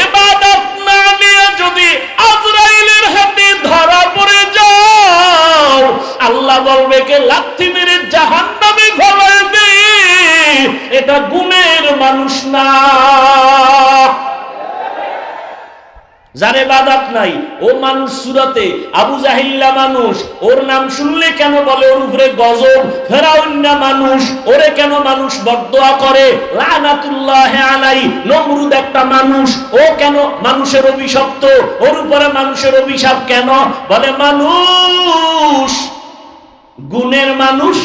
ইবাদত না নিয়ে যদি আজরাইলের হাতে ধরা পড়ে যাও, আল্লাহ বলবে কে লাথি মেরে জাহান্নামে ফেলায় দে, এটা গুণের মানুষ না। যার ইবাদত নাই ও মানুষ সুরাতে আবু জাহিল্লা মানুষ, ওর নাম শুনলে কেন বলে ওর উপরে গজব, ফেরাউন্না মানুষ, ওরে কেন মানুষ বদদোয়া করে, লানাতুল্লাহি আলাইহি। নমরুদ একটা মানুষ, ও কেন মানুষের অভিশপ্ত, ওর উপরে মানুষের অভিশাপ কেন? বলে মানুষ গুণের মানুষ,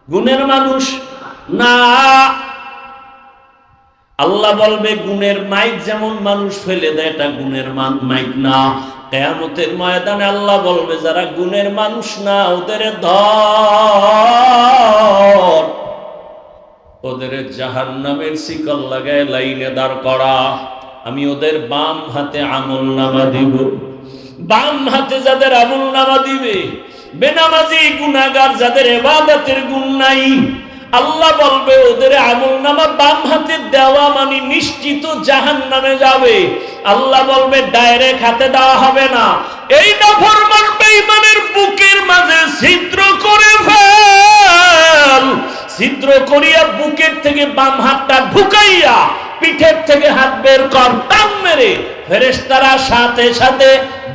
গুণের মানুষ না। আল্লাহ বলবে গুণের মাইক যেমন মানুষ ফেলে দেয়, এটা গুণের মাইক না। কিয়ামতের ময়দানে আল্লাহ বলবে যারা গুণের মানুষ না ওদের ধর, ওদের জাহান্নামের শিকল লাগায় লাইনে দাঁড় করা। আমি ওদের বাম হাতে আমলনামা দিব। বাম হাতে যাদের আমলনামা দিবে, বেনামাজি গুনাহগার যাদের ইবাদতের গুণ নাই, আল্লাহ বলবে ওদের আমলনামা বাম হাতে দেওয়া মানে নিশ্চিত জাহান্নামে যাবে। আল্লাহ বলবে ডাইরেক্ট হাতে দেওয়া হবে না, এই নাফরমান বেঈমানের বুকের মাঝে ছিদ্র করে ফেল, ছিদ্র করিয়া বুকের থেকে বাম হাতটা ঢুকাইয়া পিঠের থেকে হাত বের কর, টান মেরে ফেরেশতারা সাথে সাথে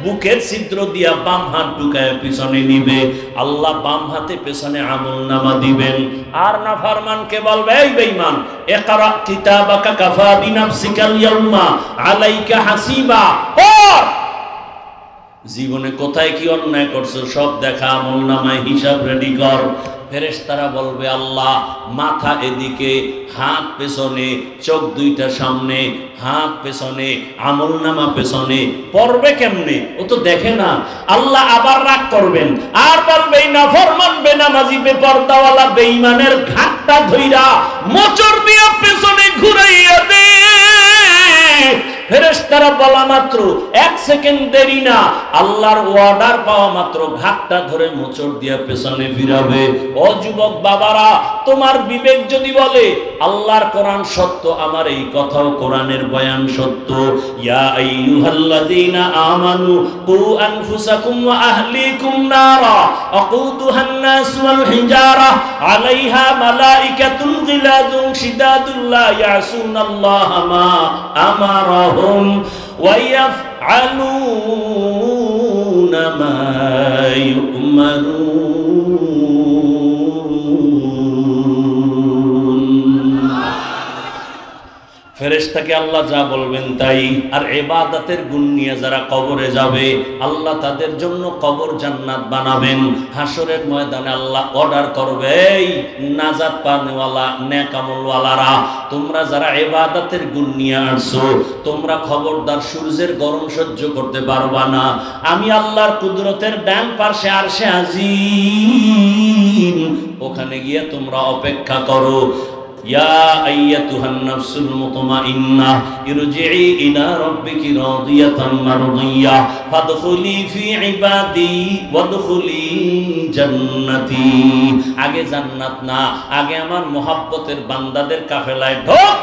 বুকের ছিদ্র দিয়া বাম হাত ঢুকায় পিছনে নিবে। আল্লাহ বাম হাতে পেছনে আমলনামা দিবেন। আর নাফরমানকে বলবে এই বেঈমান, ইকরা কিতাবাকা কাফা বিনাফসিকাল ইয়াউমা আলাইকা হাসিবা, পড় জীবনে কোথায় কি অন্যায় করছো সব দেখা, আমলনামায় হিসাব রেডি কর। ফেরেশতারা বলবে আল্লাহ মাথা এদিকে, হাত পেছনে, চোখ দুইটা সামনে, হাত পেছনে, আমলনামা পেছনে, পড়বে কেমনে? ও তো দেখে না। আল্লাহ আবার রাগ করবেন আর বলবে নাফরমান বেনামাজি বেপরদাওয়ালা বেঈমানের ঘাটটা ধইরা মোচড় দিয়া পেছনে ঘুরাইয়া দে। ফেরেশতারা বলা মাত্র 1 সেকেন্ড দেরি না, আল্লাহর অর্ডার পাওয়া মাত্র ঘাটটা ধরে মোচড় দিয়া পেছনে ফিরাবে। ও যুবক বাবারা, তোমার বিবেক যদি বলে আল্লাহর কোরআন সত্য, আমার এই কথাও কোরআনের বয়ান সত্য। ইয়া আইয়ুহাল্লাযীনা আমানু কু আনফুসাকুম ওয়া আহলিকুম নারা আকুদুহান নাস ওয়াল হিজারা আলাইহা মালাইকাতুন গিলাযুন শিদাদুল লা ইয়াসুনাল্লাহা মা আমারাহুম ওয়া ইয়াফআলুনা মা ইউমারুন। ফেরেশতাকে আল্লাহ যা বলবেন তাই। আর ইবাদতের গুণ নিয়ে যারা কবরে যাবে, আল্লাহ তাদের জন্য কবর জান্নাত বানাবেন। হাসরের ময়দানে আল্লাহ অর্ডার করবে, এই নাজাত পানেওয়ালা নেক আমলওয়ালারা, তোমরা যারা ইবাদতের গুণ নিয়ে আসছো, তোমরা খবরদার সূর্যের গরম সহ্য করতে পারবা না। আমি আল্লাহর কুদরতের ডান পাশে আরশে আজিম, ওখানে গিয়ে তোমরা অপেক্ষা করো। ইয়া আইয়াতুহান নাফসুল মুতমাইন্নাহ ইরজিই ইলা রাব্বিকি রাদিয়াতান মারদিয়াহ ফাদখুলি ফি ইবাদি ওয়াদখুলি জান্নাতি। আগে জান্নাত না, আগে আমার মহব্বতের বান্দাদের কাফেলায় ঢোক,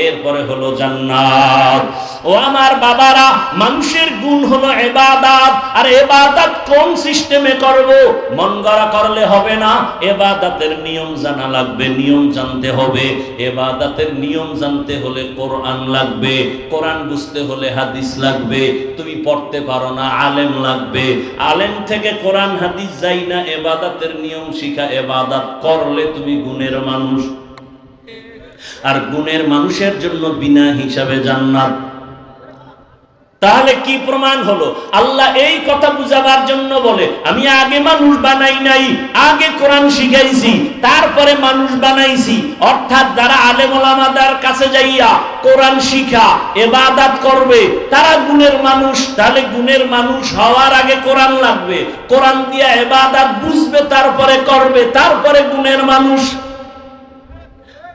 এরপরে হলো জান্নাত। ও আমার বাবারা, মানুষের গুণ হলো ইবাদত। আর ইবাদত কোন সিস্টেমে করব? মন গড়া করলে হবে না, ইবাদতের নিয়ম জানা লাগবে, নিয়ম জানতে হবে। ইবাদতের নিয়ম জানতে হলে কোরআন লাগবে, কোরআন বুঝতে হলে হাদিস লাগবে। তুমি পড়তে পারো না, আলেম লাগবে, আলেম থেকে কোরআন হাদিস যাই না, ইবাদতের নিয়ম শিখা। ইবাদত করলে তুমি গুণের মানুষ। আর গুণের মানুষের জন্য বিনা হিসাবে জান্নাত। তাহলে কি প্রমাণ হলো? আল্লাহ এই কথা বুঝাবার জন্য বলে, আমি আগে মানুষ বানাই নাই, আগে কোরআন শিখাইছি, তারপরে মানুষ বানাইছি। অর্থাৎ যারা আলেম ওলামাদের কাছে যাইয়া কোরআন শিখা ইবাদত করবে তারা গুণের মানুষ। তাহলে গুণের মানুষ হওয়ার আগে কোরআন লাগবে, কোরআন দিয়া ইবাদত বুঝবে, তারপরে করবে, তারপরে গুণের মানুষ।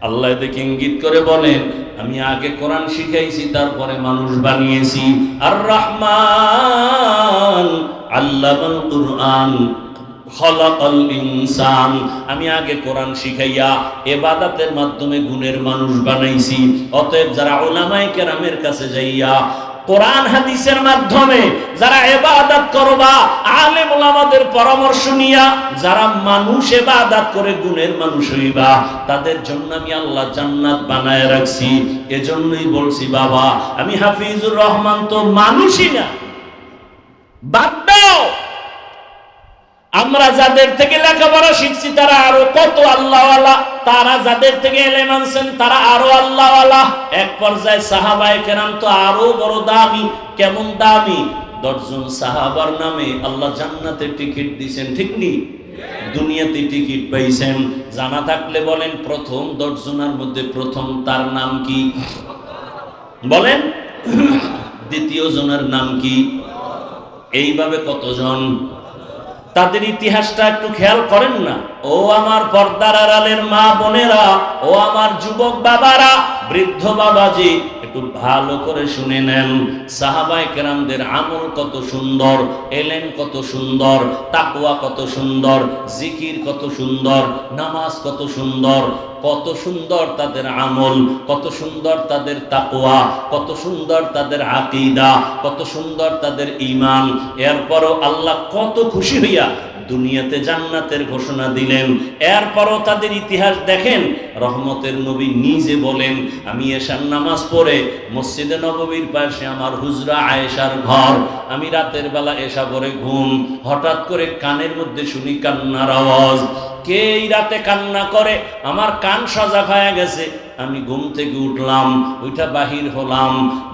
আল্লাহ দেখে ইঙ্গিত করে বলেন, আমি আগে কোরআন শিখাইছি, তারপরে মানুষ বানিয়েছি। আর রহমান আল্লামাল কুরআন, খলাকাল ইনসান, আমি আগে কোরআন শিখাইয়া ইবাদতের মাধ্যমে গুণের মানুষ বানাইছি। অতএব যারা উলামায়ে কেরামের কাছে যাইয়া কোরআন হাদিসের মাধ্যমে যারা ইবাদত করবা, আলেম ওলামাদের পরামর্শ নিয়া যারা মানুষ ইবাদত করে গুণের মানুষ হইবা, তাদের জন্য আমি আল্লাহ জান্নাত বানায় রাখছি। এজন্যই বলছি বাবা, আমি হাফিজুর রহমান তো মানুষই না। বাদ দাও, আমরা যাদের থেকে লেখাপড়া শিখছি তারা আরো কত আল্লাহওয়ালা, তারা যাদের থেকে ইলম আনছেন তারা আরো আল্লাহওয়ালা। এক পর্যায়ে সাহাবায়ে কেরাম তো আরো বড় দামি। কেমন দামি? 10 জন সাহাবার নামে আল্লাহ জান্নাতের টিকিট দিয়েছেন, ঠিক নি? দুনিয়াতে টিকিট পাইছেন। জানা থাকলে বলেন, প্রথম 10 জনের মধ্যে প্রথম তার নাম কি বলেন? দ্বিতীয় জনের নাম কি? এইভাবে কতজন? তাদের ইতিহাসটা একটু খেয়াল করেন না? ও আমার পর্দার আড়ালের মা বোনেরা, ও আমার যুবক বাবারা, বৃদ্ধ বাবাজি, একটু ভালো করে শুনে নেন। সাহাবায়ে কেরামদের আমল কত সুন্দর, এলেম কত সুন্দর, তাকওয়া কত সুন্দর, জিকির কত সুন্দর, নামাজ কত সুন্দর, কত সুন্দর তাদের আমল, কত সুন্দর তাদের তাকওয়া, কত সুন্দর তাদের আকীদা, কত সুন্দর তাদের ঈমান। এরপরও আল্লাহ কত খুশি হইয়া দুনিয়াতে জান্নাতের ঘোষণা দিলেন। এরপরও তাদের ইতিহাস দেখেন। রহমতের নবী নিজে বলেন, আমি এশার নামাজ পড়ে মসজিদে নববীর পাশে আমার হুজরা আয়েশার ঘর, আমি রাতের বেলা এশা পড়ে ঘুম, হঠাৎ করে কানের মধ্যে শুনি কান্নার আওয়াজ। কে এই রাতে কান্না করে? আমার কান সজাগ হয়ে গেছে। আমি ঘুম থেকে উঠলাম, ওইটা বাহির হলাম।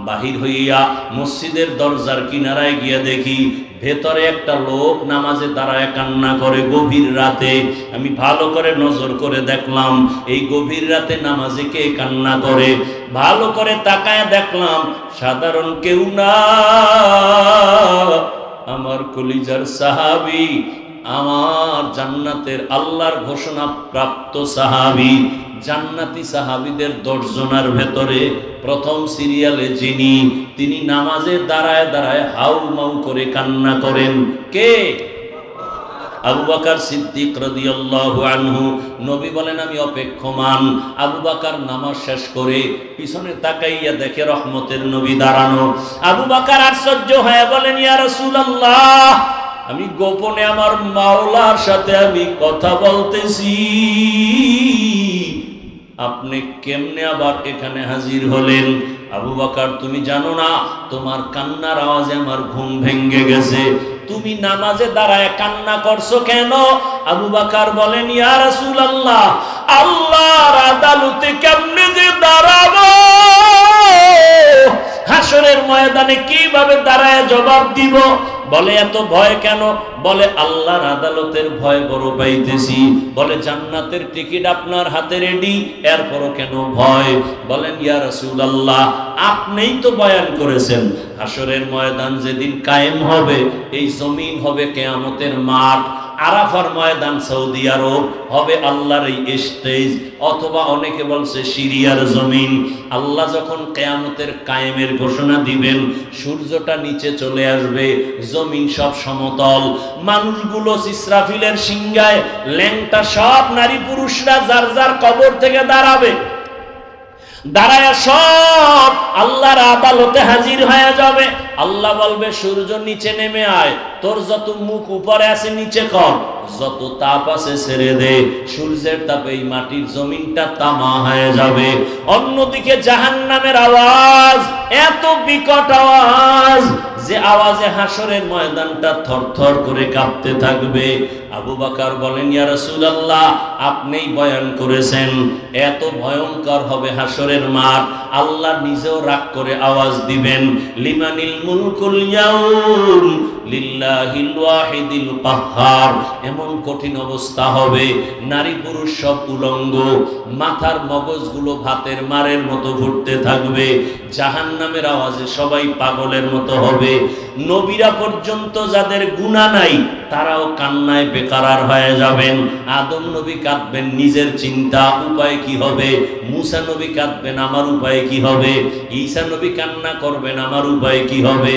বাহির হইয়া মসজিদের দরজার কিনারায় গিয়া দেখি ভেতরে একটা লোক নামাজে দাঁড়ায় কান্না করে গভীর রাতে। আমি ভালো করে নজর করে দেখলাম এই গভীর রাতে নামাজে কে কান্না করে। ভালো করে তাকায় দেখলাম সাধারণ কেউ না, আমার কলিজার সাহাবী, আমার জান্নাতের আল্লাহর ঘোষণা প্রাপ্ত সাহাবী। জান্নাতি সাহাবীদের 10 জনের ভেতরে প্রথম সিরিয়ালে যিনি, তিনি নামাজে দাঁড়ায় দাঁড়ায় হাউ মাউ করে কান্না করেন। কে? আবু বকর সিদ্দিক রাদিয়াল্লাহু আনহু। নবী বলেন, আমি অপেক্ষমান। আবু বকর নামাজ শেষ করে পিছনে তাকাইয়া দেখে রহমতের নবী দাঁড়ানো। আবু বকর আশ্চর্য হয়ে বলেন, ইয়া রাসূলুল্লাহ, আমি গোপনে আমার মাওলার সাথে আমি কথা বলতেছি, আপনি কেমনে আবার এখানে হাজির হলেন? আবু বকর, তুমি জানো না তোমার কান্নার আওয়াজে আমার ঘুম ভেঙে গেছে, তুমি নামাজে দাঁড়ায় কান্না করছো কেন? আবু বকর বলেন, ইয়া রাসূলুল্লাহ, আল্লাহর আদালতে কেমনে যে দাঁড়াবো, হাসরের ময়দানে কিভাবে দাঁড়ায় জবাব দিব? বলে, এত ভয় কেন? বলে, আল্লাহর আদালতের ভয় বড় পাইতেছি। বলে, জান্নাতের টিকিট আপনার হাতে রেডি, এরপরও কেন ভয়? বলেন, ইয়া রাসূলুল্লাহ, আপনিই তো বয়ান করেছেন হাসরের ময়দান যেদিন কায়েম হবে, এই জমিন হবে কিয়ামতের মাঠ, আরাফার ময়দান সৌদি আরব হবে আল্লাহর এই স্টেজ, অথবা অনেকে বলছে সিরিয়ার জমিন। আল্লাহ যখন কিয়ামতের কায়েমের ঘোষণা দিবেন, সূর্যটা নিচে চলে আসবে, জমিন সব সমতল, মানুষগুলো ইসরাফিলের সিংহায় ল্যাংটা সব নারী পুরুষরা যার যার কবর থেকে দাঁড়াবে, দাঁড়ায় সব আল্লাহর আদালতে হাজির হয়ে যাবে। আল্লাহ বলবে, সূর্য নিচে নেমে আয়, তোর যত মুখ উপরে আছে নিচে কর, যত তাপ আছে ছেড়ে দে। সূর্যের তাপে এই মাটির জমিনটা তামা হয়ে যাবে। অন্যদিকে জাহান্নামের আওয়াজ এত বিকট আওয়াজ যে আওয়াজে হাসরের ময়দানটা থরথর করে কাঁপতে থাকবে। আবু বকর বলেন, ইয়া রাসূলুল্লাহ, আপনিই বয়ান করেছেন এত ভয়ঙ্কর হবে হাসরের মাঠ। আল্লাহ নিজেও রাগ করে আওয়াজ দিবেন, লিমানিল মুলকুল ইয়াউম লিল্লাহিল ওয়াহিদিল কাহ্হার। এমন কঠিন অবস্থা হবে, নারী পুরুষ সব উলঙ্গ, মাথার মগজগুলো ভাতের মারের মতো ঘুরতে থাকবে, জাহান্নামের আওয়াজে সবাই পাগলের মতো হবে। নবীরা পর্যন্ত যাদের গুনাহ নাই তারাও কান্নায় বেকারার হয়ে যাবেন। আদম নবী কাঁদবেন নিজের চিন্তা, উপায় কি হবে। মুসা নবী কাঁদবেন, আমার উপায় কি হবে। ঈসা নবী কান্না করবেন, আমার উপায় কি হবে।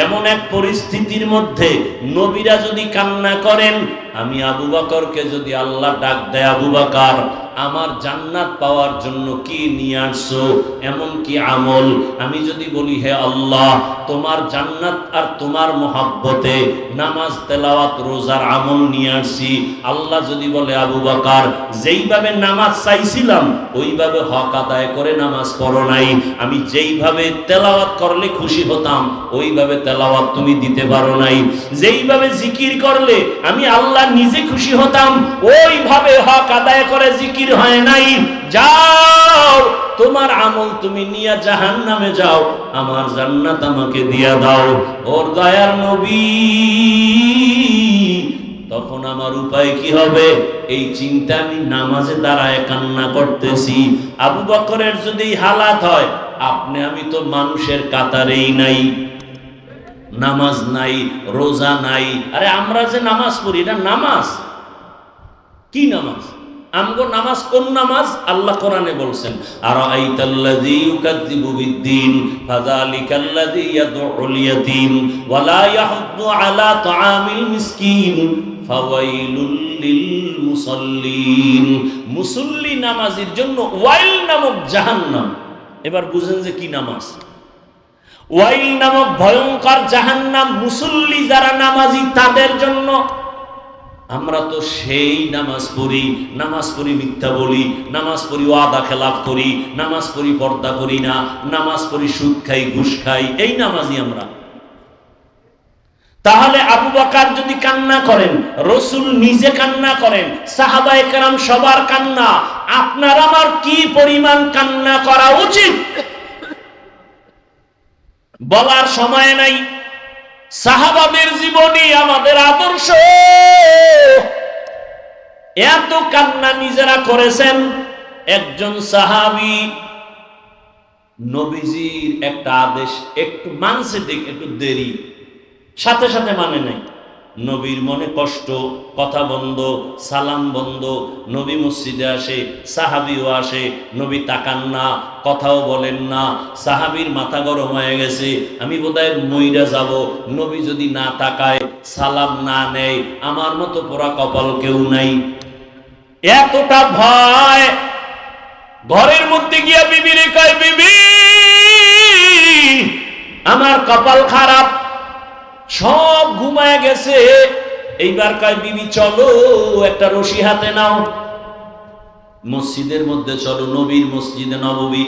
এমন এক পরিস্থিতির মধ্যে নবীরা যদি কান্না করেন, আমি আবু বকরকে যদি আল্লাহ ডাক দেয়, আবু বকর আমার জান্নাত পাওয়ার জন্য কি নিয়ে আসছো, এমন কি আমল? আমি যদি বলি হে আল্লাহ তোমার জান্নাত আর তোমার মহব্বতে নামাজ তেলাওয়াত রোজার আমল নিয়ে আসছি, আল্লাহ যদি বলে আবু বকর যেইভাবে নামাজ চাইছিলাম ওইভাবে হক আদায় করে নামাজ পড়ো নাই, আমি যেইভাবে তেলাওয়াত করলে খুশি হতাম ওইভাবে তেলাওয়াত তুমি দিতে পারো নাই, যেইভাবে জিকির করলে আমি আল্লাহ নিজে খুশি হতাম ওইভাবে হক আদায় করে জিকির হয় নাই, যাও তোমার আমল তুমি নিয়ে জাহান্নামে যাও, আমার জান্নাত আমাকে দিয়া দাও। ওর দয়ার নবী তখন আমার উপায় কি হবে এই চিন্তা, আমি নামাজে দাঁড়ায় কান্না করতেছি। আবু বকরের যদি হালাত হয়, আপনি আমি তো মানুষের কাতারেই নাই, নামাজ নাই, রোজা নাই। আরে আমরা যে নামাজ পড়ি এটা নামাজ? কি নামাজ? আমগো নামাজ কোন নামাজ? আল্লাহ কোরআনে বলছেন আরাআইতাল্লাযী ইউকাযযিবু বিদ্দীন ফাযালিকাল্লাযী ইয়াদউল ইয়াতীম ওয়া লা ইয়াহুদ্দু আলা তাআমিল মিসকিন ফাওয়াইলুল লিল মুসাল্লিন। মুসল্লি নামাজীর জন্য ওয়াইল নামক জাহান্নাম। এবার বুঝেন যে কি নামাজ। ওয়াইল নামক ভয়ঙ্কর জাহান্নাম মুসল্লি যারা নামাজি তাদের জন্য। আমরা তো সেই নামাজ পড়ি মিথ্যা বলি, নামাজ পড়ি ওয়াদা খেলাফ করি, নামাজ পড়ি পর্দা করি না, নামাজ পড়ি সুদ খাই, ঘুষ খাই, এই নামাজি আমরা। তাহলে আবু বকর যদি কান্না করেন, রাসূল নিজে কান্না করেন, সাহাবায়ে কেরাম সবার কান্না, আপনার আমার কি পরিমাণ কান্না করা উচিত বলার সময় নাই। সাহাবাদের জীবনী আমাদের আদর্শ, এত কান্না নিজেরা করেছেন। একজন সাহাবী নবীজির একটা আদেশ একটু মানছে, একটু দেরি, সাথে সাথে মানে নাই। নবীর মনে কষ্ট, কথা বন্ধ, সালাম বন্ধ। নবী মসজিদে আসে, সাহাবীও আসে, নবী তাকান না, কথাও বলেন না। সাহাবীর মাথা গরম হয়ে গেছে, আমি বোধহয় মইরা যাব, নবী যদি না তাকায়, সালাম না নেয়, আমার মতো পোড়া কপাল কেউ নাই। এতটা ভয়, ঘরের মধ্যে গিয়া বিবিরে কয়, বিবি আমার কপাল খারাপ, সব ঘুমায় গেছে। এইবার কয়, বিবি চলো একটা রশি হাতে নাও, মসজিদের মধ্যে চলো, নবীর মসজিদে নববী।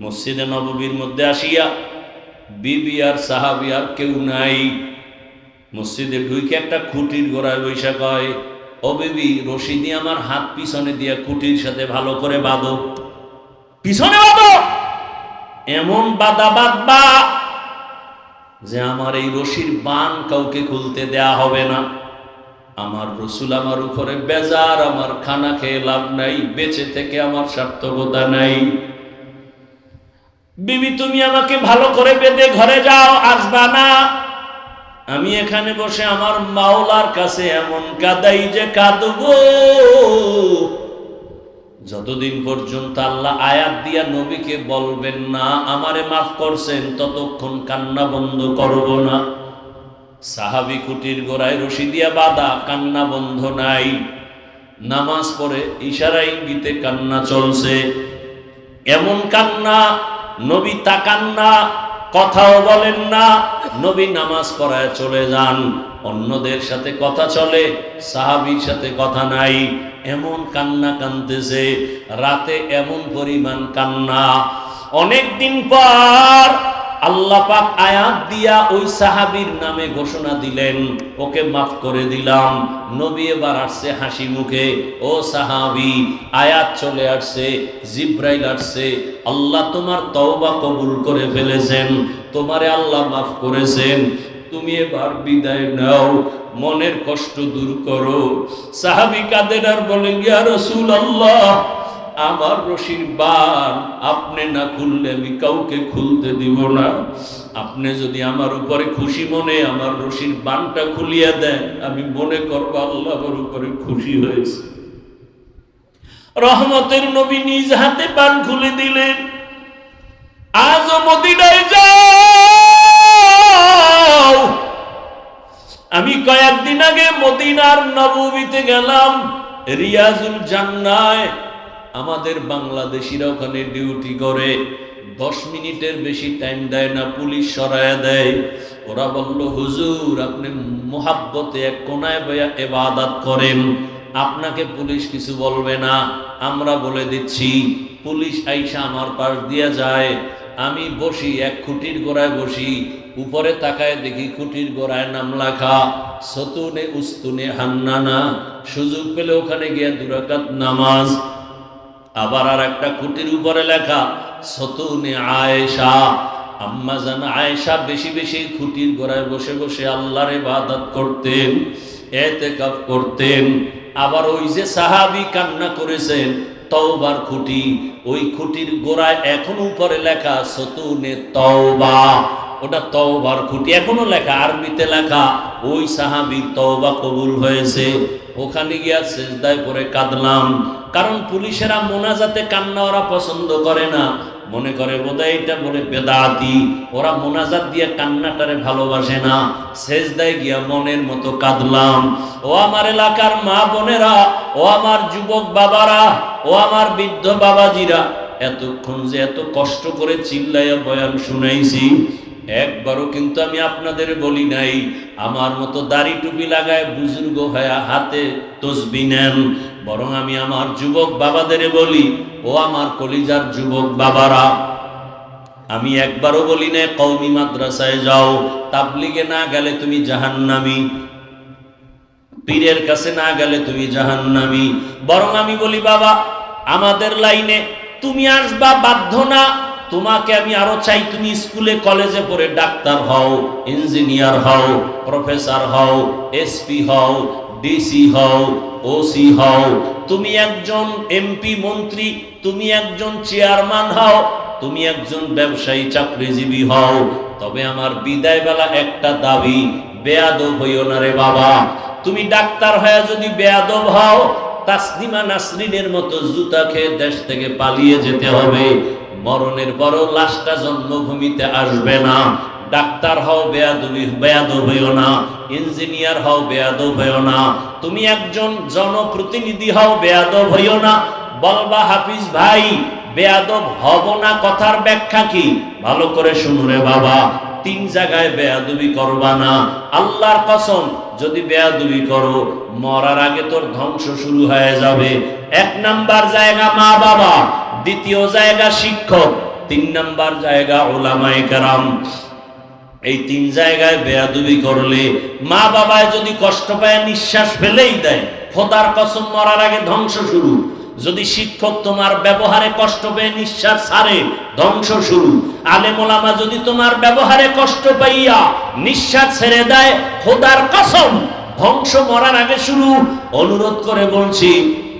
মসজিদে নববীর মধ্যে আসিয়া বিবি আর সাহাবী আর কেউ নাই। মসজিদে ঢুকে একটা খুঁটির গোড়ায় বৈশা কয়, ও বিবি রশি দিয়ে আমার হাত পিছনে দিয়া খুঁটির সাথে ভালো করে বাঁধো, পিছনে বাঁধো, এমন বাঁধা বাঁধবা যে আমার এই রশির বান কাউকে খুলতে দেয়া হবে না। আমার রাসূল আমার উপরে বেজার, আমার খানা খেয়ে লাভ নাই, বেঁচে থেকে আমার সার্থকতা নাই। বিবি তুমি আমাকে ভালো করে বেঁধে ঘরে যাও, আসবা না। আমি এখানে বসে আমার মাওলার কাছে এমন কাঁদাই যে কাঁদবো, যতদিন পর্যন্ত আল্লাহ আয়াত দিয়া নবীকে বলবেন না আমারে মাফ করছেন, ততক্ষণ কান্না বন্ধ করব না। সাহাবী খুঁটির গোড়ায় রশি দিয়া বাঁধা, কান্না বন্ধ নাই। নামাজ পড়ে ইশারা ইঙ্গিতে কান্না চলছে, এমন কান্না, নবী তাকান না, কথাও বলেন না। নবী নামাজ পড়ায় চলে যান, অন্যদের সাথে কথা চলে, সাহাবীর সাথে কথা নাই। এমন কান্না কাঁদতেছে, রাতে এমন পরিমাণ কান্না। অনেকদিন পর আল্লাহ পাক আয়াত দিয়া ওই সাহাবীর নামে ঘোষণা দিলেন, ওকে মাফ করে দিলাম। নবী এবার আসছে হাসি মুখে, ও সাহাবী আয়াত চলে আসছে, জিব্রাইল আসছে, আল্লাহ তোমার তওবা কবুল করে ফেলেছেন, তোমারে আল্লাহ মাফ করেছেন, তুমি এবার বিদায় নাও, মনের কষ্ট দূর করো। সাহাবী কাঁদেন আর বলেন, ইয়া রাসূলুল্লাহ আমার রশির বান আপনি না খুললে আমি কাউকে খুলতে দিব না। আপনি যদি আমার উপরে খুশি মনে আমার রশির বানটা খুলিয়া দেন, আমি মনে করব আল্লাহ আমার উপরে খুশি হয়েছে। রহমতের নবী নিজ হাতে বান খুলে দিলেন। আজও মদিনায় যাও, আমি কয়েকদিন আগে মদিনার নববীতে গেলাম, রিয়াজুল জান্নায়। আমাদের বাংলাদেশিরা ওখানে ডিউটি করে, 10 মিনিটের বেশি টাইম দেয় না, পুলিশ সরায়া দেয়। ওরা বলল, হুজুর আপনি মোহাব্বতে এক কোনায় বয়া ইবাদত করেন, আপনাকে পুলিশ কিছু বলবে না, আমরা বলে দিচ্ছি। পুলিশ আইসা আমার পাশ দিয়া যায়, আমি বসি এক খুঁটির গোড়ায় বসি, উপরে তাকায় দেখি খুঁটির গোড়ায় নাম লেখা সতুনে উস্তুনে হান্নানা। সুযোগ পেলে ওখানে গিয়ে 2 রাকাত নামাজ। আবার আর একটা খুঁটির উপরে লেখা সতুনে আয়েশা। আম্মা জান আয়েশা বেশি বেশি খুঁটির গোড়ায় বসে বসে আল্লাহর ইবাদত করতেন, ইতিকাফ করতেন। আবার ওই যে সাহাবী কান্না করেছেন তওবার খুঁটি, ওই খুঁটির গোড়ায় এখন উপরে লেখা সতুনে তওবা, ওটা তওবার খুঁটি এখনো লেখা, আরবিতে লেখা। ওই সাহাবীর তওবা কবুল হয়েছে। ওখানে গিয়া সিজদায় পড়ে কাঁদলাম, কারণ পুলিশেরা মোনাজাতে কান্না ওরা পছন্দ করে না, মনে করে বোধহয় এটা বলে বেদাতি, ওরা মোনাজাত দিয়ে কান্নাটারে ভালোবাসে না। সিজদায় গিয়া মনের মতো কাঁদলাম। ও আমার এলাকার মা বোনেরা, ও আমার যুবক বাবারা, ও আমার বৃদ্ধ বাবাজিরা, এতক্ষণ যে এত কষ্ট করে চিল্লাইয়া বয়ান শুনাইছি, একবারও কিন্তু আমি আপনাদের বলি নাই আমার মতো দাড়ি টুপি লাগায় বুজুর্গ হয়ে হাতে তসবিহ নেন। বরং আমি আমার যুবক বাবাদের বলি, ও আমার কলিজার যুবক বাবারা, আমি একবারও বলি না কওমি মাদ্রাসায় যাও, তাবলিগে না গেলে তুমি জাহান্নামী, পীরের কাছে না গেলে তুমি জাহান্নামী। বরং আমি বলি, বাবা আমাদের লাইনে তুমি আসবা বাধ্য না, তোমাকে আমি আরো চাই তুমি স্কুলে কলেজে পড়ে ডাক্তার হও, ইঞ্জিনিয়ার হও, প্রফেসর হও, এসপি হও, ডিসি হও, ওসি হও, তুমি একজন এমপি মন্ত্রী, তুমি একজন চেয়ারম্যান হও, তুমি একজন ব্যবসায়ী চাকরিজীবী হও। তবে আমার বিদায় বেলা একটা দাবি, বেয়াদব হইও না রে বাবা। তুমি ডাক্তার হয়ে যদি বেয়াদব হও, তাসলিমা নাসরিনের মতো জুতা খেয়ে দেশ থেকে পালিয়ে যেতে হবে, মরণের পরও লাশটা জন্মভূমিতে আসবে না। ডাক্তার হও বেয়াদব হইও না, ইঞ্জিনিয়ার হও বেয়াদব হইও না, তুমি একজন জনপ্রতিনিধি হও বেয়াদব হইও না। বলবা হাফিজ ভাই বেয়াদব হব না, কথার ব্যাখ্যা কি? ভালো করে শুনুন রে বাবা, 3 জায়গায় বেয়াদবি করবা না। আল্লাহর কসম, যদি বেয়াদবি করো মরার আগে তোর ধ্বংস শুরু হয়ে যাবে। 1 নাম্বার জায়গা মা বাবা, 2য় জায়গা শিক্ষক, 3 নাম্বার জায়গা উলামায়ে কেরাম। এই 3 জায়গায় বেয়াদবি করলে, মা বাবায় যদি কষ্ট পায় নিঃশ্বাস ফেলেই দেয়, খোদার কসম মরার আগে ধ্বংস শুরু। যদি শিক্ষক তোমার ব্যবহারে কষ্ট পেয়ে নিঃশ্বাস ছাড়ে, ধ্বংস শুরু। আলেম ওলামা যদি তোমার ব্যবহারে কষ্ট পাইয়া নিঃশ্বাস ছেড়ে দেয়, খোদার কসম ধ্বংস মরার আগে শুরু। অনুরোধ করে বলছি,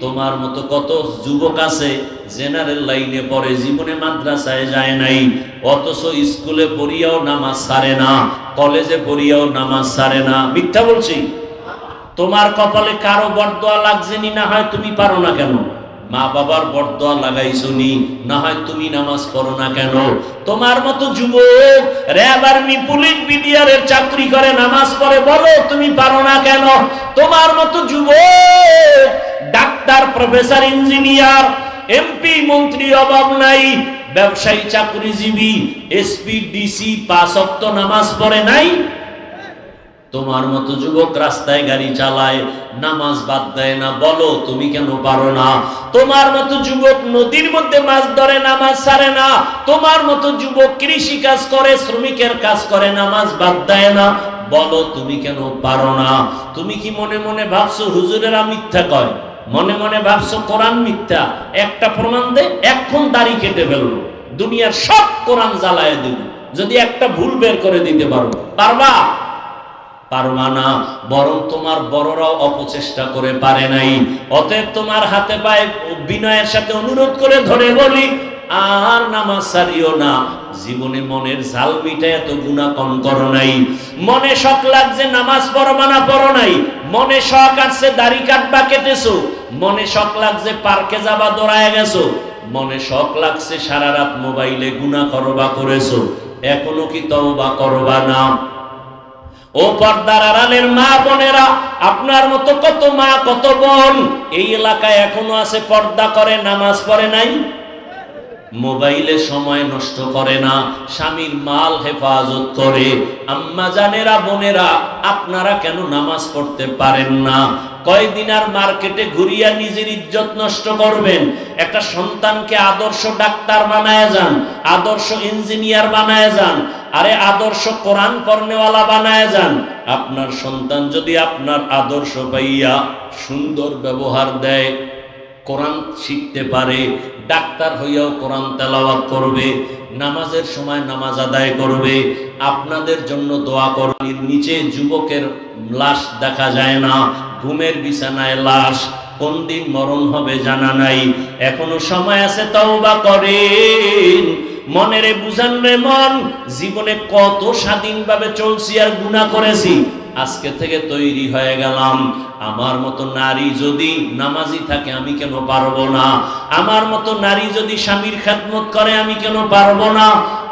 তোমার মতো কত যুবক আছে জেনারেল লাইনে পড়ে, জীবনে মাদ্রাসায় যায় নাই, অথচ স্কুলে পড়িয়াও নামাজ ছাড়ে না, কলেজে পড়িয়াও নামাজ ছাড়ে না। মিথ্যা বলছি? তোমার কপালে কারো বরদোয়া লাগছে নি, না হয় তুমি পারো না কেন? মা বাবার বরদোয়া লাগাইছো নি, না হয় তুমি নামাজ পড়ো না কেন? তোমার মতো যুবক র্যাব আর্মি পুলিশ বিডিআরের চাকরি করে নামাজ পড়ে, বলো তুমি পারো না কেন? তোমার মতো যুবক ডাক্তার, প্রফেসর, ইঞ্জিনিয়ার, এমপি মন্ত্রী অভাব নাই, ব্যবসায়ী চাকরিজীবী, এসপি ডিসি 5 ওয়াক্ত নামাজ পড়ে নাই? তোমার মতো যুবক রাস্তায় গাড়ি চালায়, নামাজ বাদ দেয় না, বলো তুমি কেন পারো না? তোমার মতো যুবক নদীর মধ্যে মাছ ধরে, নামাজ ছাড়ে না। তোমার মতো যুবক কৃষি কাজ করে, শ্রমিকের কাজ করে, নামাজ বাদ দেয় না, বলো তুমি কেন পারো না? তুমি কি মনে মনে ভাবছো হুজুরেরা মিথ্যা কয়? মনে মনে ভাবছো কোরআন মিথ্যা? একটা প্রমাণ দে, এখন দাড়ি কেটে ফেলবো, দুনিয়ার সব কোরআন জ্বালায় দেব, যদি একটা ভুল বের করে দিতে পারো। পারবা? পারবা না। বরং তোমার বড়রাও অপচেষ্টা করে পারে নাই। অতএব তোমার হাতে পায়ে বিনয়ের সাথে অনুরোধ করে ধরে বলি, আর নামাজ ছাড়িও না। জীবনে মনের ঝাল মিটায় এত গুনাহ কম করো নাই। মনে শখ লাগছে নামাজ পড়বা না, পড়ো নাই। মনে শখ আসছে দাড়ি কাটবা, কেটেছো। মনে শখ লাগছে পার্কে যাবা, দৌড়ায় গেছো। মনে শখ লাগছে সারা রাত মোবাইলে গুনাহ করবা, করেছো। এখনো কি তওবা করবা না? ও পর্দার আড়ালের মা বোনেরা, আপনার মতো কত মা কত বোন এই এলাকায় এখনো আছে, পর্দা করে, নামাজ পড়ে নাই, মোবাইলে সময় নষ্ট করে না, স্বামীর মাল হেফাজত করে। আম্মা জানেরা, বোনেরা, আপনারা কেন নামাজ পড়তে পারেন না? কয়দিন আর মার্কেটে ঘুরিয়া নিজের ইজ্জত নষ্ট করবেন? একটা সন্তানকে আদর্শ ডাক্তার বানায় যান, আদর্শ ইঞ্জিনিয়ার বানায় যান, আরে আদর্শ কোরআন পড়নেওয়ালা বানায় যান। আপনার সন্তান যদি আপনার আদর্শ পাইয়া সুন্দর ব্যবহার দেয়, কোরআন শিখতে পারে, ডাক্তার হইয়াও কোরআন তেলাওয়াত করবে, নামাজের সময় নামাজ আদায় করবে, আপনাদের জন্য দোয়া করবে। নিচে যুবকের লাশ দেখা যায় না, ঘুমের বিছানায় লাশ, কোন দিন মরণ হবে জানা নাই। এখনো সময় আছে, তওবা করেন। মনেরে বুঝান রে মন, জীবনে কত স্বাধীনভাবে চলছি আর গুনাহ করেছি। আজকে থেকে তৈরি হয়ে গেলাম, আমার মতো নারী যদি নামাজি থাকে আমি কেন পারবো না? আমার মতো নারী যদি স্বামীর খেদমত করে আমি কেন পারবো না?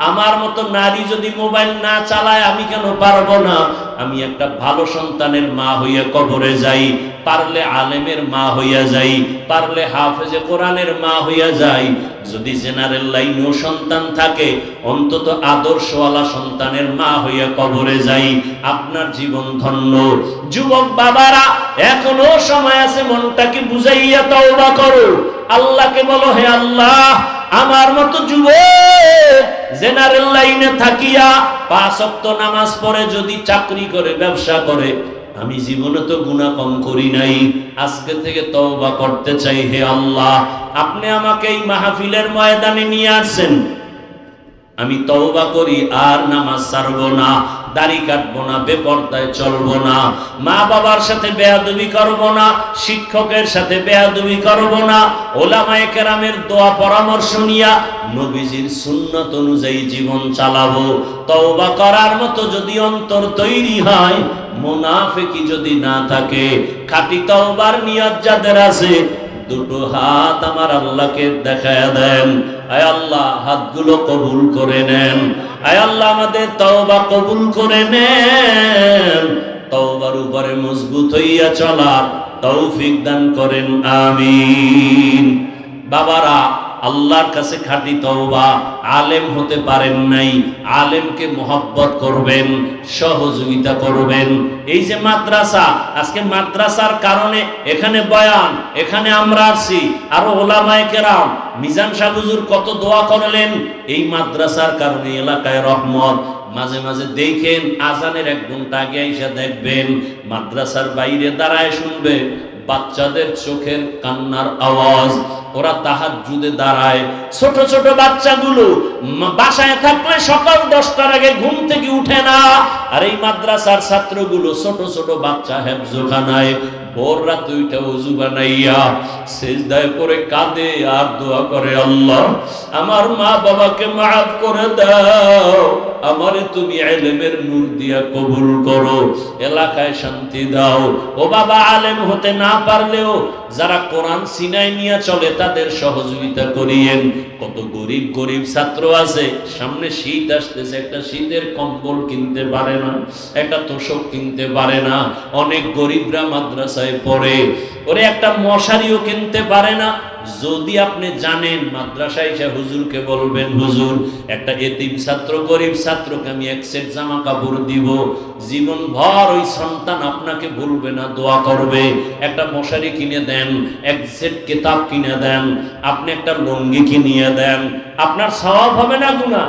আমার মতো নারী যদি মোবাইল না চালায় আমি কেন পারবো না? আমি একটা ভালো সন্তানের মা হইয়া কবরে যাই, পারলে আলেমের মা হইয়া যাই, পারলে হাফেজে কোরআনের মা হইয়া যাই। যদি জেনারেল লাইনেও সন্তান থাকে, অন্তত আদর্শওয়ালা সন্তানের মা হইয়া কবরে যাই, আপনার জীবন ধন্য। যুবক বাবারা, এখনো সময় আছে, মনটাকে বুঝাইয়া তওবা করো। আল্লাহকে বলো, হে আল্লাহ, আমার মতো যুবক জেনারেল লাইনে থাকিয়া 5 ওয়াক্ত নামাজ পড়ে যদি চাকরি করে, ব্যবসা করে, আমি জীবনে তো গুনাহ কম করি নাই, আজকে থেকে তওবা করতে চাই। হে আল্লাহ, আপনি আমাকে এই মাহফিলের ময়দানে নিয়ে আসেন, আমি তওবা করি, আর নামাজ ছাড়বো না, দাড়ি কাটবো না, বেপরদায় চলবো না, মা বাবার সাথে বেয়াদবি করবো না, শিক্ষকের সাথে বেয়াদবি করবো না, ওলামায়ে কেরামের দোয়া পরামর্শ নিয়া নবীজির সুন্নাত অনুযায়ী জীবন চালাবো। তওবা করার মতো যদি অন্তর তৈরি হয়, মুনাফিকি যদি না থাকে, খাঁটি তওবার নিয়ত যাদের আছে, দুটো হাত আমার আল্লাহকে দেখায়া দেন। আয় আল্লাহ, হাতগুলো কবুল করে নেন। আয় আল্লাহ, আমাদের তওবা কবুল করে নেন। তওবার উপরে মজবুত হইয়া চলার তৌফিক দান করেন, আমিন। বাবারা, আল্লাহর কাছে খাঁটি তওবা। আলেম হতে পারেন নাই, আলেমকে মোহাব্বত করবেন, সহযোগিতা করবেন। এই যে মাদ্রাসা, আজকে মাদ্রাসার কারণে এখানে বয়ান, এখানে আমরা আসছি, আরো ওলামায়ে কেরাম, মিজান সাহেব হুজুর কত দোয়া করলেন, এই মাদ্রাসার কারণে এলাকায় রহমত। মাঝে মাঝে দেখেন, আজানের 1 ঘন্টা আগে এসে দেখবেন, মাদ্রাসার বাইরে দাঁড়ায় শুনবে বাচ্চাদের চোখের কান্নার আওয়াজ। ওরা তাহাজ্জুদে দাঁড়ায়, ছোট ছোট বাচ্চাগুলো বাসায় থাকলে সকাল 10টার আগে ঘুম থেকে উঠে না, আর এই মাদ্রাসার ছাত্রগুলো ছোট ছোট বাচ্চা হেফজোখানায় ভোর রাত উঠে ওযু বানাইয়া সিজদায় পড়ে কাঁদে আর দোয়া করে, আল্লাহ আমার মা বাবাকে মাফ করে দাও, আমারে তুমি ইলমের নূর দিয়া কবুল করো, এলাকায় শান্তি দাও। ও বাবা, আলেম হতে না পারলেও যারা কোরআন সিনায় নিয়ে চলে তাদের সহযোগিতা করিয়েন। কত গরিব গরিব ছাত্র আছে, সামনে শীত আসতেছে, একটা শীতের কম্বল কিনতে পারে না, একটা তোষক কিনতে পারে না, অনেক গরিবরা মাদ্রাসায় পড়ে, ওরে একটা মশারিও কিনতে পারে না। যদি আপনি জানেন, মাদ্রাসায় এসে হুজুরকে বলবেন, হুজুর একটা এতিম ছাত্র, গরিব ছাত্রকে আমি 1 সেট জামা কাপড় দিব, জীবন ভর ওই সন্তান আপনাকে ভুলবে না, দোয়া করবে। একটা মশারি কিনে দেন, 1 সেট কিতাব কিনে দেন, আপনি একটা লুঙ্গি কিনিয়ে দেন, আপনার সওয়াব হবে না গুনাহ?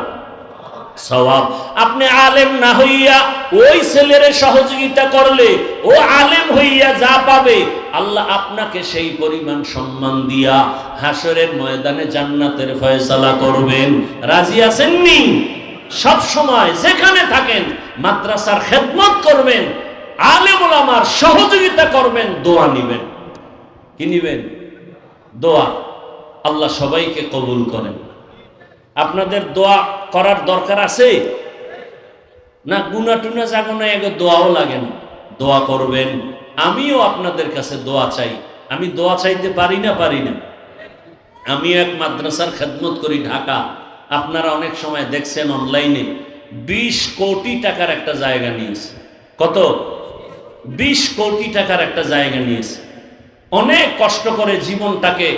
সওয়াব। আপনি আলেম না হইয়া ওই ছেলের সহযোগিতা করলে, ও আলেম হইয়া যা পাবে, আল্লাহ আপনাকে সেই পরিমাণ সম্মান দিয়া হাসরের ময়দানে জান্নাতের ফয়সালা করবেন। রাজি আছেননি? সব সময় যেখানে থাকেন মাদ্রাসার খেদমত করবেন, আলেম ওলামার সহযোগিতা করবেন, দোয়া নিবেন। কি নিবেন? দোয়া। আল্লাহ সবাইকে কবুল করেন। আপনাদের দোয়া করার দরকার আছে না? গুনা টুনা জাগো না, এগো দোয়াও লাগে না, দোয়া করবেন। আমিও আপনাদের কাছে দোয়া চাই। আমি দোয়া চাইতে পারি না? পারি না। আমি এক মাদ্রাসার খেদমত করি ঢাকা। আপনারা অনেক সময় দেখছেন অনলাইনে 20 কোটি টাকার একটা জায়গা নিয়েছে। কত? 20 কোটি টাকার একটা জায়গা নিয়েছে। অনেক কষ্ট করে জীবনটাকে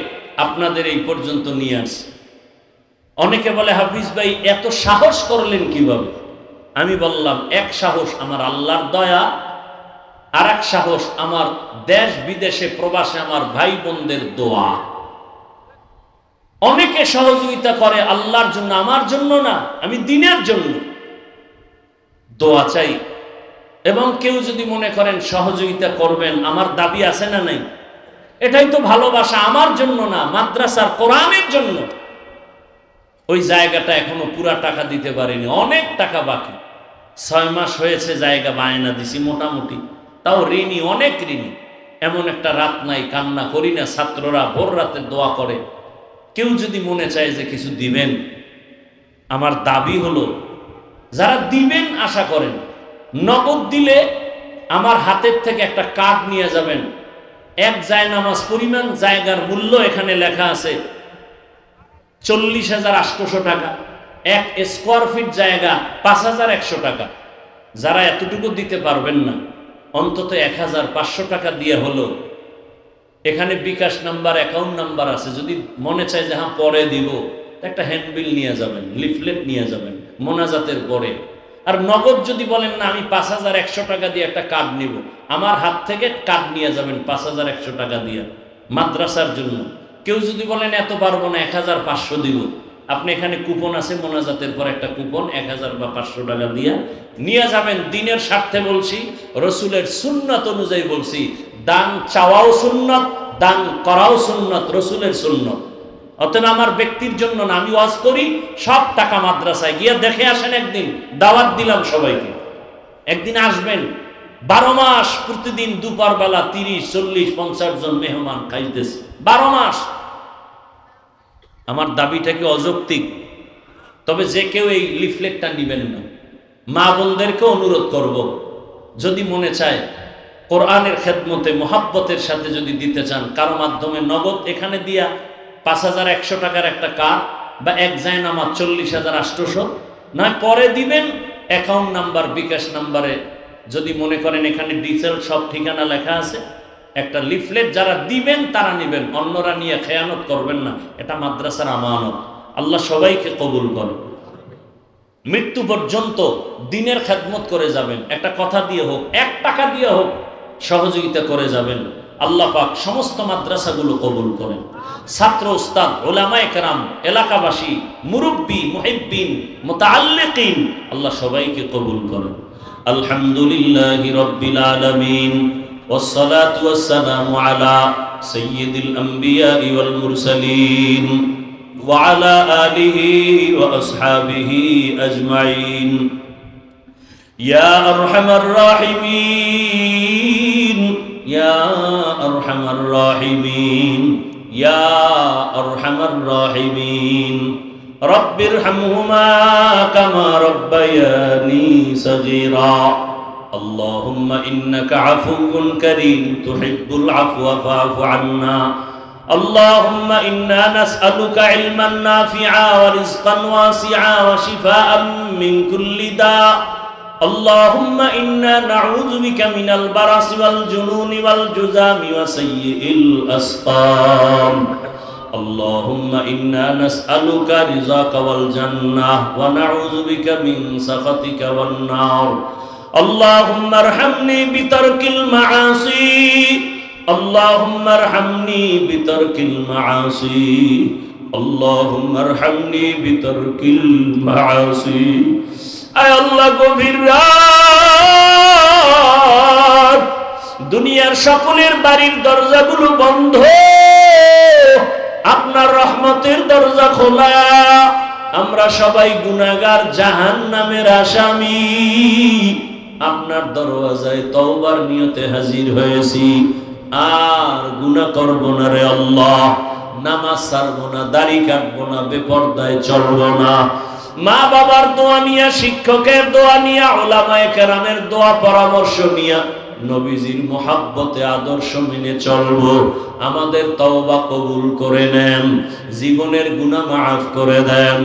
আপনাদের এই পর্যন্ত নিয়ে আসছে। অনেকে বলে হাফিজ ভাই এত সাহস করলেন কিভাবে? আমি বললাম, এক সাহস আমার আল্লাহর দয়া, আর এক সাহস আমার দেশ বিদেশে প্রবাসে আমার ভাই বোনদের দোয়া। অনেকে সহযোগিতা করে আল্লাহর জন্য, আমার জন্য না, আমি দিনের জন্য দোয়া চাই। এবং কেউ যদি মনে করেন সহযোগিতা করবেন, আমার দাবি আছে না নাই? এটাই তো ভালোবাসা, আমার জন্য না, মাদ্রাসার কোরআনের জন্য। ওই জায়গাটা এখনো পুরা টাকা দিতে পারিনি, অনেক টাকা বাকি। 6 মাস হয়েছে জায়গা বায়না দিছি মোটামুটি, তাও ঋণী, অনেক ঋণী। এমন একটা রাত নাই কান্না করি না। ছাত্ররা ভোর রাতে দোয়া করে। কেউ যদি মনে চায় যে কিছু দিবেন, আমার দাবি হলো যারা দিবেন আশা করেন, নগদ দিলে আমার হাতের থেকে একটা কার্ড নিয়ে যাবেন। এক জায়নামাজ পরিমাণ জায়গার মূল্য এখানে লেখা আছে 40,800 টাকা। 1 স্কোয়ার ফিট জায়গা 5,100 টাকা। যারা এতটুকু দিতে পারবেন না, অন্তত 1,500 টাকা দিয়ে হলো, এখানে বিকাশ নাম্বার, অ্যাকাউন্ট নাম্বার আছে। যদি মনে চায় যে হ্যাঁ পরে দিব, একটা হ্যান্ডবিল নিয়ে যাবেন, লিফলেট নিয়ে যাবেন মোনাজাতের পরে। আর নগদ যদি বলেন না আমি 5,100 টাকা দিয়ে একটা কার্ড নিব, আমার হাত থেকে কার্ড নিয়ে যাবেন 5,100 টাকা দিয়ে মাদ্রাসার জন্য। কেউ যদি বলেন এত পারবো না, 1,500 দিব, আপনি এখানে কুপন আছে, মোনাজাতের পর একটা কুপন 1,000 বা 500 টাকা দিয়ে নিয়ে যাবেন। দিনের স্বার্থে বলছি, রসুলের সুন্নাত অনুযায়ী বলছি, দান চাওয়াও সুন্নাত, দান করাও সুন্নাত, রসুলের সুন্নাত। অতএব আমার ব্যক্তির জন্য না, আমি ওয়াজ করি, সব টাকা মাদ্রাসায় গিয়ে দেখে আসেন। একদিন দাওয়াত দিলাম সবাইকে, একদিন আসবেন। 12 মাস প্রতিদিন দুপুর বেলা 30, 40, 50 জন মেহমান খাইতেছে 12 মাস। আমার দাবিটা কি অযৌক্তিক? তবে যে কেউ এই লিফলেটটা নিবেন না, মা বোনদেরকে অনুরোধ করব, যদি মনে চায় কোরআনের খেদমতে মোহাব্বতের সাথে যদি দিতে চান, কারো মাধ্যমে নগদ এখানে দিয়া 5,100 টাকার একটা কার্ড বা এক জায়নামাজ 40,800, না পরে দিবেন। অ্যাকাউন্ট নাম্বার, বিকাশ নাম্বারে যদি মনে করেন এখানে ডিটেল সব ঠিকানা লেখা আছে, একটা লিফলেট যারা দিবেন তারা নেবেন, অন্যরা নিয়ে খেয়ানত করবেন না। এটা মাদ্রাসার আমানত। আল্লাহ সবাইকে কবুল করেন। মৃত্যু পর্যন্ত দিনের খেদমত করে যাবেন। একটা কথা দিয়ে হোক, 1 টাকা দিয়ে হোক সহযোগিতা করে যাবেন। আল্লাহ পাক সমস্ত মাদ্রাসাগুলো কবুল করেন। ছাত্র, উস্তাদ, উলামায়ে কেরাম, এলাকাবাসী, মুরব্বী, মুহিব্বিন, মুতাআল্লিকিন, আল্লাহ সবাইকে কবুল করেন। আলহামদুলিল্লাহি রাব্বিল আলামিন, ওয়াসসালাতু ওয়াসসালামু আলা সাইয়্যিদিল আমবিয়াই ওয়াল মুরসালিন ওয়া আলা আলিহি ওয়া আসহাবিহি আজমাইন। ইয়া আরহামার রাহিমিন, ইয়া আরহামার রাহিমিন, ইয়া আরহামার রাহিমিন। রব্বিরহামহুমা কামা রব্বায়ানি সগীরা। আল্লাহুম্মা ইন্নাকা আফুউন কারীম তুহিব্বুল আফওয়া ফা'ফু আন্না। আল্লাহুম্মা ইন্না নাসআলুকা ইলমান নাফিআ ওয়া রিজকান ওয়াসিআ ওয়া শিফাআন মিন কুল্লি দা। اللهم إنا نعوذ بك من البرص والجنون والجذام وسيء الأسقام. اللهم إنا نسألك رضاك والجنة ونعوذ بك من سخطك والنار. اللهم ارحمني بترك المعاصي. اللهم ارحمني بترك المعاصي. اللهم ارحمني بترك المعاصي. আয় আল্লাহ, গভীর রাত, দুনিয়ার সকলের বাড়ির দরজাগুলো বন্ধ, আপনার রহমতের দরজা খোলা। আমরা সবাই গুনাহগার, জাহান্নামের আসামি। আপনার দরওয়াজায় তওবার নিয়তে হাজির হয়েছি, আর গুনাহ করব না রে আল্লাহ। নামাজ ছাড়বো না, দাড়ি কাটবো না, বেপরদায় চলবো না। মা বাবার দোয়া নিয়া, শিক্ষকের দোয়া নিয়া, উলামায়ে কেরামের দোয়া পরামর্শ নিয়া নবীজির মুহাব্বতে আদর্শ মেনে চলবো। আমাদের তওবা কবুল করে নেন, জীবনের গুনাহ মাফ করে দেন।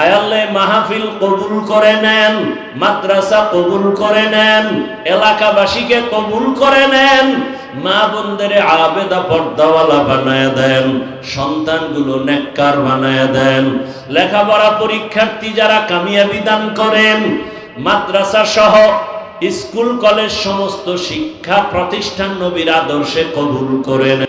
আয় আল্লাহ, মাহফিল কবুল করে নেন, মাদ্রাসা কবুল করে নেন, এলাকাবাসীকে কবুল করে নেন, মা বোনদের আবেদা পর্দাওয়ালা বানায় দেন, সন্তানগুলো নেককার বানায় দেন। লেখাপড়া পরীক্ষার্থী যারা কামিয়াবি দান করেন, মাদ্রাসা সহ স্কুল কলেজ সমস্ত শিক্ষা প্রতিষ্ঠান নবীর আদর্শে কবুল করেন।